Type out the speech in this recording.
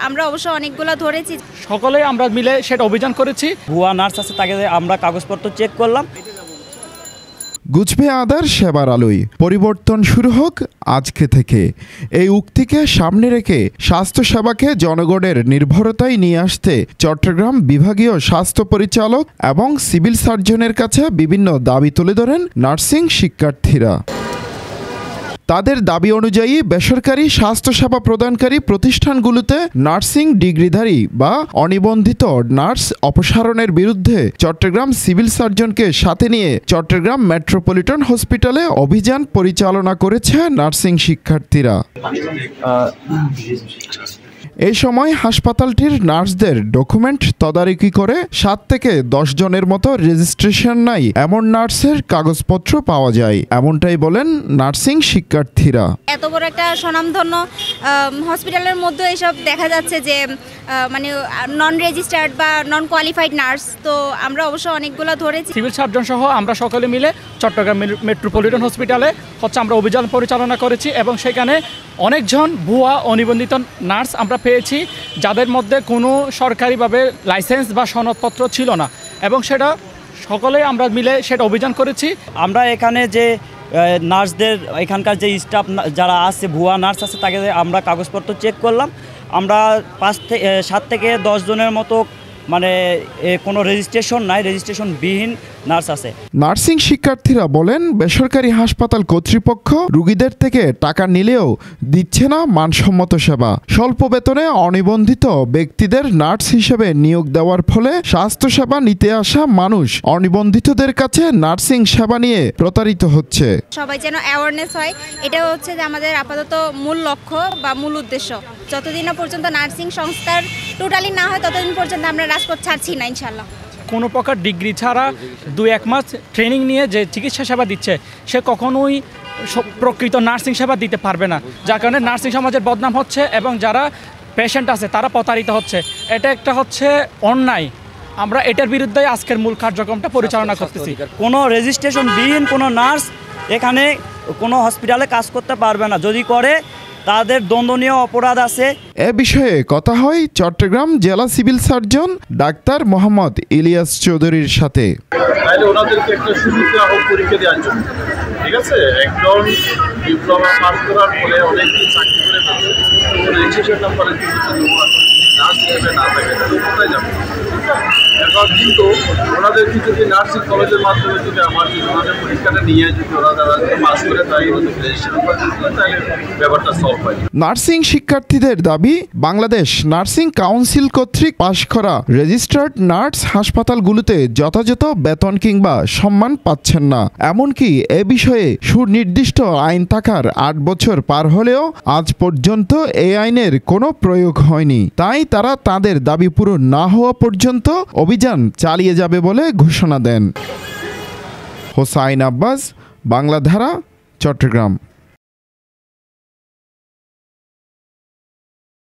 আমরা অবশ্য অনেকগুলো ধরেছি। সকলেই আমরা মিলে সেটা অভিযান করেছি। ভুয়া নার্স আছে, তাকে আমরা কাগজপত্র চেক করলাম। গুজবে আদার সেবার আলোয় পরিবর্তন শুরু হোক আজকে থেকে, এই উক্তিকে সামনে রেখে স্বাস্থ্যসেবাকে জনগণের নির্ভরতায় নিয়ে আসতে চট্টগ্রাম বিভাগীয় স্বাস্থ্য পরিচালক এবং সিভিল সার্জনের কাছে বিভিন্ন দাবি তুলে ধরেন নার্সিং শিক্ষার্থীরা। তাদের দাবি অনুযায়ী বেসরকারি স্বাস্থ্যসেবা প্রদানকারী প্রতিষ্ঠানগুলোতে নার্সিং ডিগ্রিধারী বা অনিবন্ধিত নার্স অপসারণের বিরুদ্ধে চট্টগ্রাম সিভিল সার্জনকে সাথে নিয়ে চট্টগ্রাম মেট্রোপলিটন হসপিটালে অভিযান পরিচালনা করেছে নার্সিং শিক্ষার্থীরা। এই সময় হাসপাতালটির নার্সদের ডকুমেন্ট তদারকি করে 7 থেকে 10 জনের মতো রেজিস্ট্রেশন নাই এমন নার্সের কাগজপত্র পাওয়া যায়, এমনটাই বলেন নার্সিং শিক্ষার্থীরা। এত বড় একটা স্বনামধন্য হসপিটালের মধ্যে এসব দেখা যাচ্ছে যে মানে নন রেজিস্টার্ড বা নন কোয়ালিফাইড নার্স, তো আমরা অবশ্য অনেকগুলো ধরেছি। সিভিল সার্জন সহ আমরা সকলে মিলে চট্টগ্রাম মেট্রোপলিটন হসপিটালে আমরা অভিযান পরিচালনা করেছি এবং সেখানে অনেকজন ভুয়া অনিবন্ধিত নার্স আমরা পেয়েছি, যাদের মধ্যে কোনো সরকারিভাবে লাইসেন্স বা সনদপত্র ছিল না, এবং সেটা সকলেই আমরা মিলে সেটা অভিযান করেছি। আমরা এখানে যে নার্সদের, এখানকার যে স্টাফ যারা আছে, ভুয়া নার্স আছে, তাকে আমরা কাগজপত্র চেক করলাম। আমরা 7 থেকে 10 জনের মতো মানে কোনো রেজিস্ট্রেশন নাই, রেজিস্ট্রেশনবিহীন নার্স আছে। নার্সিং শিক্ষার্থীরা বলেন, বেসরকারি হাসপাতাল কর্তৃপক্ষ রোগীদের থেকে টাকা নিলেও দিচ্ছে না মানসম্মত সেবা। স্বল্প বেতনে অনিবন্ধিত ব্যক্তিদের নার্স হিসেবে নিয়োগ দেওয়ার ফলে স্বাস্থ্যসেবা নিতে আসা মানুষ অনিবন্ধিতদের কাছে নার্সিং সেবা নিয়ে প্রতারিত হচ্ছে। সবাই যেন অ্যাওয়ারনেস হয়, এটা হচ্ছে যে আমাদের আপাতত মূল লক্ষ্য বা মূল উদ্দেশ্য। যতদিন না পর্যন্ত নার্সিং সংস্কার টোটালি না হয় ততদিন পর্যন্ত আমরা রাজপথ ছাড়ছি না ইনশাল্লাহ। কোনো প্রকার ডিগ্রি ছাড়া 2-1 মাস ট্রেনিং নিয়ে যে চিকিৎসা সেবা দিচ্ছে, সে কখনোই প্রকৃত নার্সিং সেবা দিতে পারবে না, যার কারণে নার্সিং সমাজের বদনাম হচ্ছে এবং যারা পেশেন্ট আছে তারা প্রতারিত হচ্ছে। এটা একটা হচ্ছে অন্যায়। আমরা এটার বিরুদ্ধে আজকের মূল কার্যক্রমটা পরিচালনা করতেছি। কোনো রেজিস্ট্রেশনবিহীন কোনো নার্স এখানে কোনো হসপিটালে কাজ করতে পারবে না, যদি করে তাদের দণ্ডনীয় অপরাধ আছে। এ বিষয়ে কথা হয় চট্টগ্রাম জেলা civil surgeon doctor Mohammad Ilias চৌধুরীর সাথে। ওনাদেরকে একটা সুযোগ দেওয়া হোক পরীক্ষা দেওয়ার জন্য, ঠিক আছে? একজন ডিপ্লোমা পাস করার পরে অনেকদিন চাকরি করে রেজিস্ট্রেশন নাম্বারের নার্স হিসেবে না থাকে, কোথায় যাবে? এখন কিন্তু ওনাদেরকে যদি নার্সিং কলেজের মাধ্যমে যদি আমার যদি ওনাদের পরীক্ষাটা নিয়ে যদি ওনারা পাস করে তাই রেজিস্ট্রেশন করে তাহলে ব্যাপারটা সলভ হয়। নার্সিং শিক্ষার্থীদের দাবি, বাংলাদেশ নার্সিং কাউন্সিল কর্তৃক পাশ করা রেজিস্টার্ড নার্স হাসপাতালগুলোতে যথাযথ বেতন কিংবা সম্মান পাচ্ছেন না। এমনকি এ বিষয়ে সুনির্দিষ্ট আইন থাকার 8 বছর পার হলেও আজ পর্যন্ত এই আইনের কোনো প্রয়োগ হয়নি। তাই তারা তাদের দাবি পূরণ না হওয়া পর্যন্ত অভিযান চালিয়ে যাবে বলে ঘোষণা দেন। হোসাইন আব্বাস, বাংলাধারা, চট্টগ্রাম।